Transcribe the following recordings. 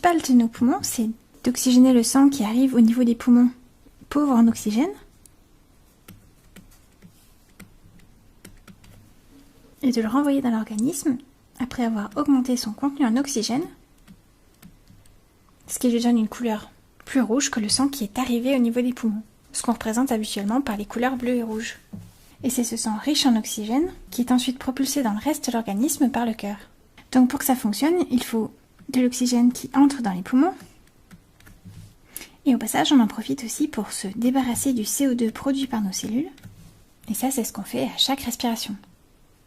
principal de nos poumons, c'est d'oxygéner le sang qui arrive au niveau des poumons pauvres en oxygène et de le renvoyer dans l'organisme après avoir augmenté son contenu en oxygène, ce qui lui donne une couleur plus rouge que le sang qui est arrivé au niveau des poumons, ce qu'on représente habituellement par les couleurs bleues et rouges. Et c'est ce sang riche en oxygène qui est ensuite propulsé dans le reste de l'organisme par le cœur. Donc pour que ça fonctionne, il faut de l'oxygène qui entre dans les poumons. Et au passage, on en profite aussi pour se débarrasser du CO2 produit par nos cellules. Et ça, c'est ce qu'on fait à chaque respiration.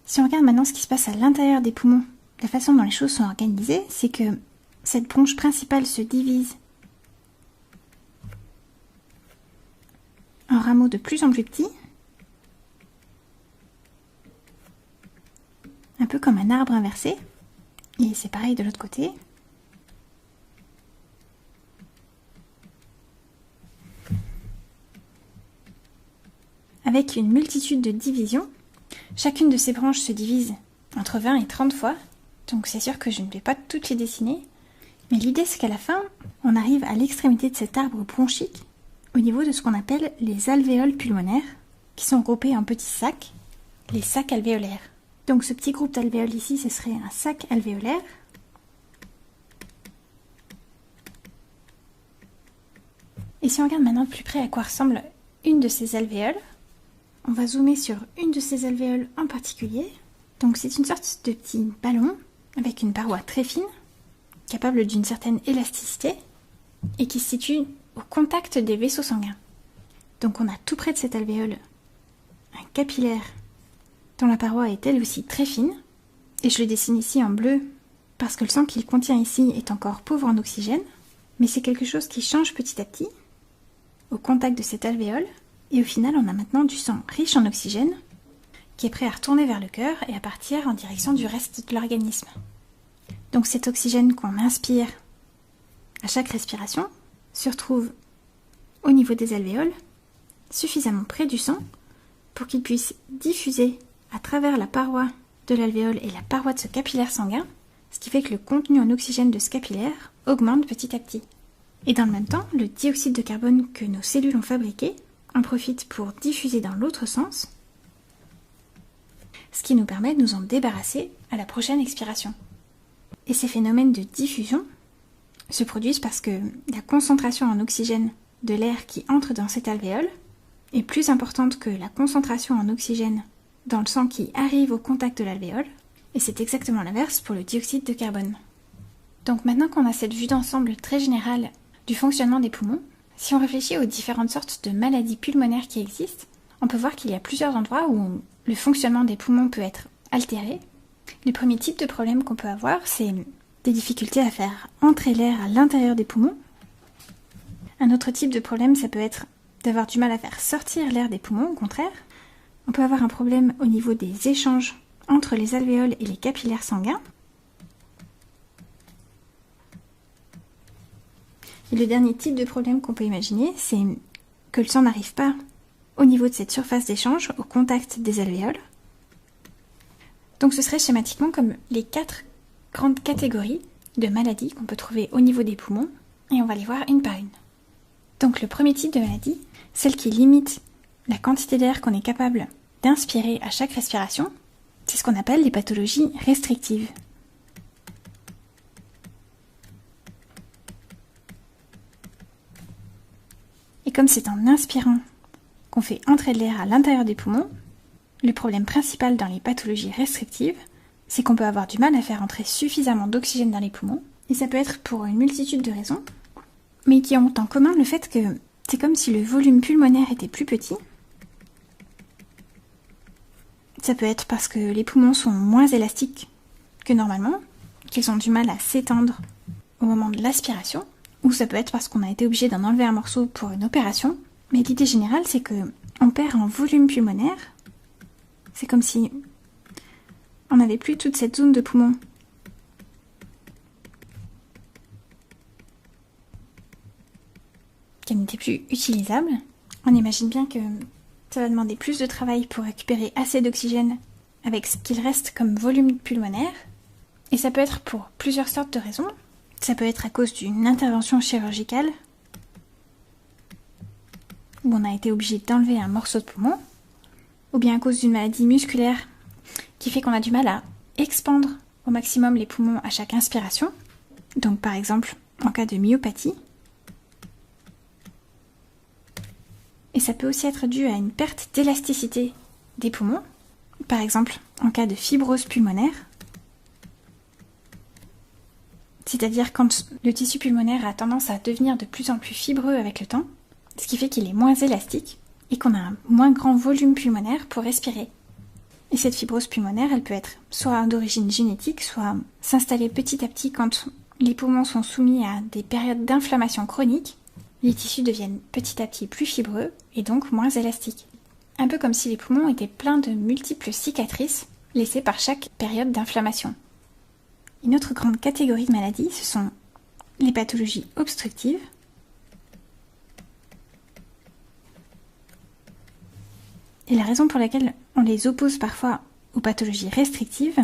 Si on regarde maintenant ce qui se passe à l'intérieur des poumons, la façon dont les choses sont organisées, c'est que cette bronche principale se divise en rameaux de plus en plus petits, un peu comme un arbre inversé, et c'est pareil de l'autre côté. Avec une multitude de divisions, chacune de ces branches se divise entre 20 et 30 fois, donc c'est sûr que je ne vais pas toutes les dessiner, mais l'idée c'est qu'à la fin, on arrive à l'extrémité de cet arbre bronchique, au niveau de ce qu'on appelle les alvéoles pulmonaires, qui sont groupés en petits sacs, les sacs alvéolaires. Donc ce petit groupe d'alvéoles ici, ce serait un sac alvéolaire. Et si on regarde maintenant de plus près à quoi ressemble une de ces alvéoles, on va zoomer sur une de ces alvéoles en particulier. Donc c'est une sorte de petit ballon avec une paroi très fine, capable d'une certaine élasticité, et qui se situe au contact des vaisseaux sanguins. Donc on a tout près de cette alvéole un capillaire dont la paroi est elle aussi très fine, et je le dessine ici en bleu parce que le sang qu'il contient ici est encore pauvre en oxygène, mais c'est quelque chose qui change petit à petit au contact de cette alvéole, et au final on a maintenant du sang riche en oxygène qui est prêt à retourner vers le cœur et à partir en direction du reste de l'organisme. Donc cet oxygène qu'on inspire à chaque respiration se retrouve au niveau des alvéoles, suffisamment près du sang pour qu'il puisse diffuser à travers la paroi de l'alvéole et la paroi de ce capillaire sanguin, ce qui fait que le contenu en oxygène de ce capillaire augmente petit à petit. Et dans le même temps, le dioxyde de carbone que nos cellules ont fabriqué en profite pour diffuser dans l'autre sens, ce qui nous permet de nous en débarrasser à la prochaine expiration. Et ces phénomènes de diffusion se produisent parce que la concentration en oxygène de l'air qui entre dans cette alvéole est plus importante que la concentration en oxygène dans le sang qui arrive au contact de l'alvéole, et c'est exactement l'inverse pour le dioxyde de carbone. Donc maintenant qu'on a cette vue d'ensemble très générale du fonctionnement des poumons, si on réfléchit aux différentes sortes de maladies pulmonaires qui existent, on peut voir qu'il y a plusieurs endroits où le fonctionnement des poumons peut être altéré. Le premier type de problème qu'on peut avoir, c'est des difficultés à faire entrer l'air à l'intérieur des poumons. Un autre type de problème, ça peut être d'avoir du mal à faire sortir l'air des poumons, au contraire. On peut avoir un problème au niveau des échanges entre les alvéoles et les capillaires sanguins. Et le dernier type de problème qu'on peut imaginer, c'est que le sang n'arrive pas au niveau de cette surface d'échange, au contact des alvéoles. Donc ce serait schématiquement comme les 4 grandes catégories de maladies qu'on peut trouver au niveau des poumons, et on va les voir une par une. Donc le premier type de maladie, celle qui limite la quantité d'air qu'on est capable d'inspirer à chaque respiration, c'est ce qu'on appelle les pathologies restrictives. Et comme c'est en inspirant qu'on fait entrer de l'air à l'intérieur des poumons, le problème principal dans les pathologies restrictives, c'est qu'on peut avoir du mal à faire entrer suffisamment d'oxygène dans les poumons, et ça peut être pour une multitude de raisons, mais qui ont en commun le fait que c'est comme si le volume pulmonaire était plus petit. Ça peut être parce que les poumons sont moins élastiques que normalement, qu'ils ont du mal à s'étendre au moment de l'aspiration, ou ça peut être parce qu'on a été obligé d'en enlever un morceau pour une opération, mais l'idée générale c'est que on perd en volume pulmonaire. C'est comme si on n'avait plus toute cette zone de poumon qui n'était plus utilisable. On imagine bien que ça va demander plus de travail pour récupérer assez d'oxygène avec ce qu'il reste comme volume pulmonaire. Et ça peut être pour plusieurs sortes de raisons. Ça peut être à cause d'une intervention chirurgicale, où on a été obligé d'enlever un morceau de poumon, ou bien à cause d'une maladie musculaire qui fait qu'on a du mal à expandre au maximum les poumons à chaque inspiration, donc par exemple en cas de myopathie. Et ça peut aussi être dû à une perte d'élasticité des poumons, par exemple en cas de fibrose pulmonaire, c'est-à-dire quand le tissu pulmonaire a tendance à devenir de plus en plus fibreux avec le temps, ce qui fait qu'il est moins élastique et qu'on a un moins grand volume pulmonaire pour respirer. Et cette fibrose pulmonaire, elle peut être soit d'origine génétique, soit s'installer petit à petit quand les poumons sont soumis à des périodes d'inflammation chronique. Les tissus deviennent petit à petit plus fibreux et donc moins élastiques. Un peu comme si les poumons étaient pleins de multiples cicatrices laissées par chaque période d'inflammation. Une autre grande catégorie de maladies, ce sont les pathologies obstructives. Et la raison pour laquelle on les oppose parfois aux pathologies restrictives,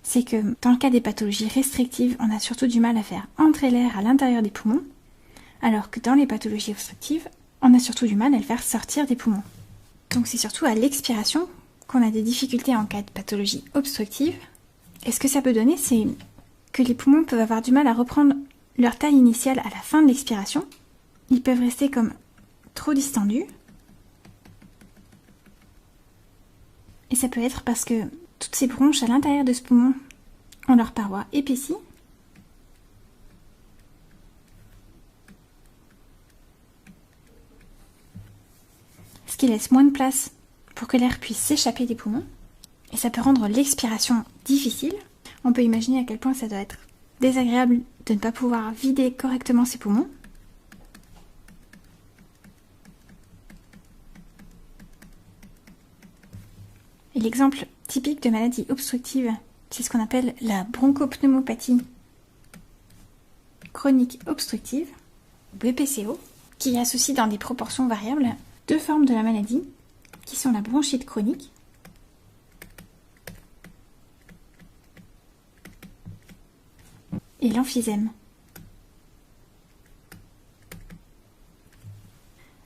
c'est que dans le cas des pathologies restrictives, on a surtout du mal à faire entrer l'air à l'intérieur des poumons, alors que dans les pathologies obstructives, on a surtout du mal à le faire sortir des poumons. Donc c'est surtout à l'expiration qu'on a des difficultés en cas de pathologie obstructive. Et ce que ça peut donner, c'est que les poumons peuvent avoir du mal à reprendre leur taille initiale à la fin de l'expiration. Ils peuvent rester comme trop distendus. Et ça peut être parce que toutes ces bronches à l'intérieur de ce poumon ont leur paroi épaissie. Ce qui laisse moins de place pour que l'air puisse s'échapper des poumons. Et ça peut rendre l'expiration difficile. On peut imaginer à quel point ça doit être désagréable de ne pas pouvoir vider correctement ses poumons. Et l'exemple typique de maladie obstructive, c'est ce qu'on appelle la bronchopneumopathie chronique obstructive, BPCO, qui associe dans des proportions variables deux formes de la maladie, qui sont la bronchite chronique et l'emphysème.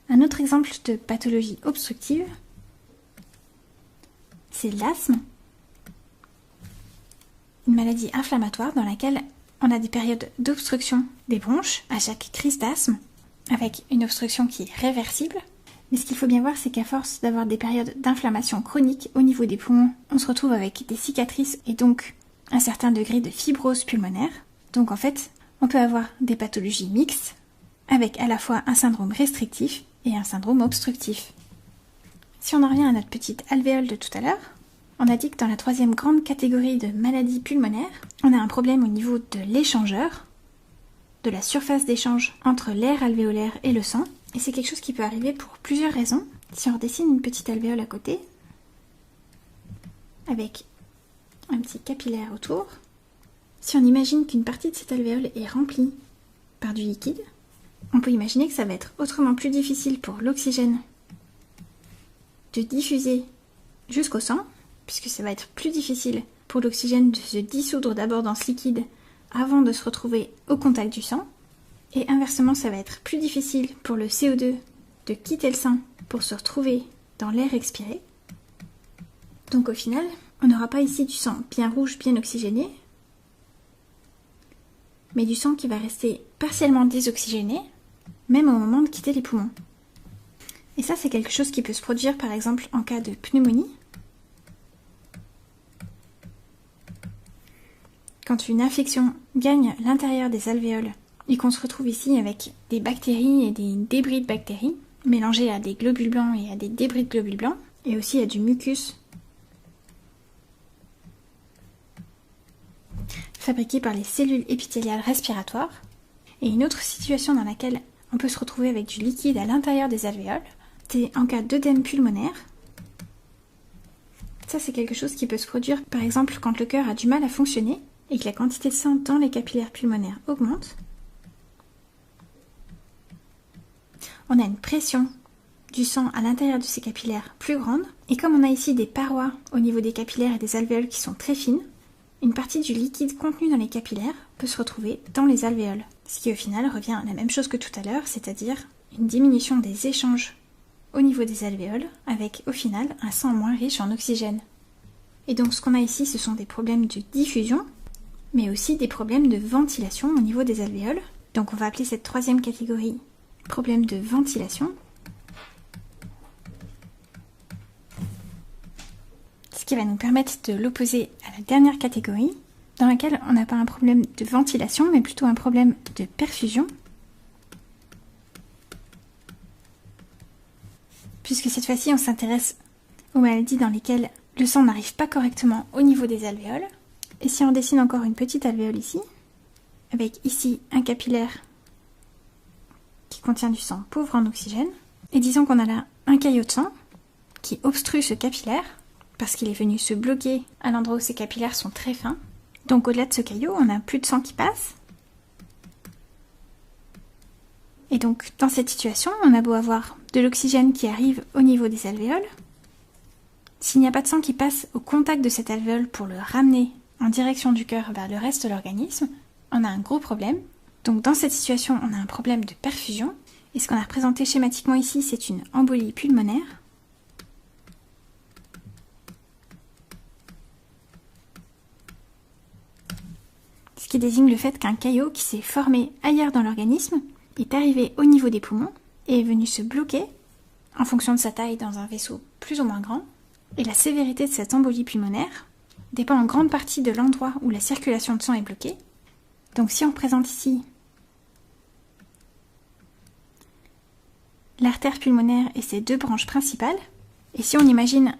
Un autre exemple de pathologie obstructive, c'est l'asthme, une maladie inflammatoire dans laquelle on a des périodes d'obstruction des bronches à chaque crise d'asthme, avec une obstruction qui est réversible. Mais ce qu'il faut bien voir, c'est qu'à force d'avoir des périodes d'inflammation chronique au niveau des poumons, on se retrouve avec des cicatrices et donc un certain degré de fibrose pulmonaire. Donc en fait, on peut avoir des pathologies mixtes, avec à la fois un syndrome restrictif et un syndrome obstructif. Si on en revient à notre petite alvéole de tout à l'heure, on a dit que dans la troisième grande catégorie de maladies pulmonaires, on a un problème au niveau de l'échangeur, de la surface d'échange entre l'air alvéolaire et le sang. Et c'est quelque chose qui peut arriver pour plusieurs raisons. Si on redessine une petite alvéole à côté, avec un petit capillaire autour, si on imagine qu'une partie de cette alvéole est remplie par du liquide, on peut imaginer que ça va être autrement plus difficile pour l'oxygène de diffuser jusqu'au sang, puisque ça va être plus difficile pour l'oxygène de se dissoudre d'abord dans ce liquide avant de se retrouver au contact du sang. Et inversement, ça va être plus difficile pour le CO2 de quitter le sang pour se retrouver dans l'air expiré. Donc au final, on n'aura pas ici du sang bien rouge, bien oxygéné, mais du sang qui va rester partiellement désoxygéné, même au moment de quitter les poumons. Et ça, c'est quelque chose qui peut se produire par exemple en cas de pneumonie. Quand une infection gagne l'intérieur des alvéoles et qu'on se retrouve ici avec des bactéries et des débris de bactéries, mélangés à des globules blancs et à des débris de globules blancs, et aussi à du mucus fabriqué par les cellules épithéliales respiratoires, et une autre situation dans laquelle on peut se retrouver avec du liquide à l'intérieur des alvéoles, c'est en cas d'œdème pulmonaire. Ça, c'est quelque chose qui peut se produire par exemple quand le cœur a du mal à fonctionner et que la quantité de sang dans les capillaires pulmonaires augmente. On a une pression du sang à l'intérieur de ces capillaires plus grande, et comme on a ici des parois au niveau des capillaires et des alvéoles qui sont très fines, une partie du liquide contenu dans les capillaires peut se retrouver dans les alvéoles. Ce qui au final revient à la même chose que tout à l'heure, c'est-à-dire une diminution des échanges au niveau des alvéoles, avec au final un sang moins riche en oxygène. Et donc ce qu'on a ici, ce sont des problèmes de diffusion, mais aussi des problèmes de ventilation au niveau des alvéoles. Donc on va appeler cette troisième catégorie problème de ventilation. Ce qui va nous permettre de l'opposer à la dernière catégorie, dans laquelle on n'a pas un problème de ventilation, mais plutôt un problème de perfusion. Puisque cette fois-ci, on s'intéresse aux maladies dans lesquelles le sang n'arrive pas correctement au niveau des alvéoles. Et si on dessine encore une petite alvéole ici, avec ici un capillaire qui contient du sang pauvre en oxygène, et disons qu'on a là un caillot de sang qui obstrue ce capillaire, parce qu'il est venu se bloquer à l'endroit où ces capillaires sont très fins. Donc au-delà de ce caillot, on n'a plus de sang qui passe. Et donc dans cette situation, on a beau avoir de l'oxygène qui arrive au niveau des alvéoles, s'il n'y a pas de sang qui passe au contact de cette alvéole pour le ramener en direction du cœur vers le reste de l'organisme, on a un gros problème. Donc dans cette situation, on a un problème de perfusion. Et ce qu'on a représenté schématiquement ici, c'est une embolie pulmonaire. Ce qui désigne le fait qu'un caillot qui s'est formé ailleurs dans l'organisme est arrivé au niveau des poumons et est venu se bloquer en fonction de sa taille dans un vaisseau plus ou moins grand. Et la sévérité de cette embolie pulmonaire dépend en grande partie de l'endroit où la circulation de sang est bloquée. Donc si on représente ici l'artère pulmonaire et ses deux branches principales, et si on imagine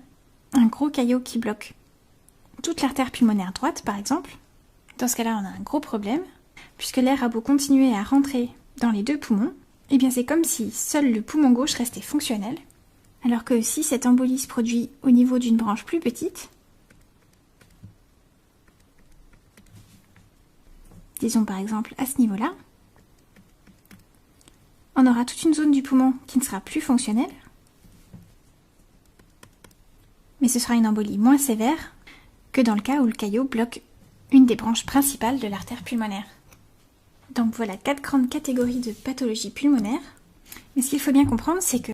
un gros caillot qui bloque toute l'artère pulmonaire droite par exemple, dans ce cas-là on a un gros problème, puisque l'air a beau continuer à rentrer dans les deux poumons, et bien c'est comme si seul le poumon gauche restait fonctionnel, alors que si cette embolie se produit au niveau d'une branche plus petite, disons par exemple à ce niveau-là, on aura toute une zone du poumon qui ne sera plus fonctionnelle, mais ce sera une embolie moins sévère que dans le cas où le caillot bloque une des branches principales de l'artère pulmonaire. Donc voilà 4 grandes catégories de pathologies pulmonaires, mais ce qu'il faut bien comprendre, c'est que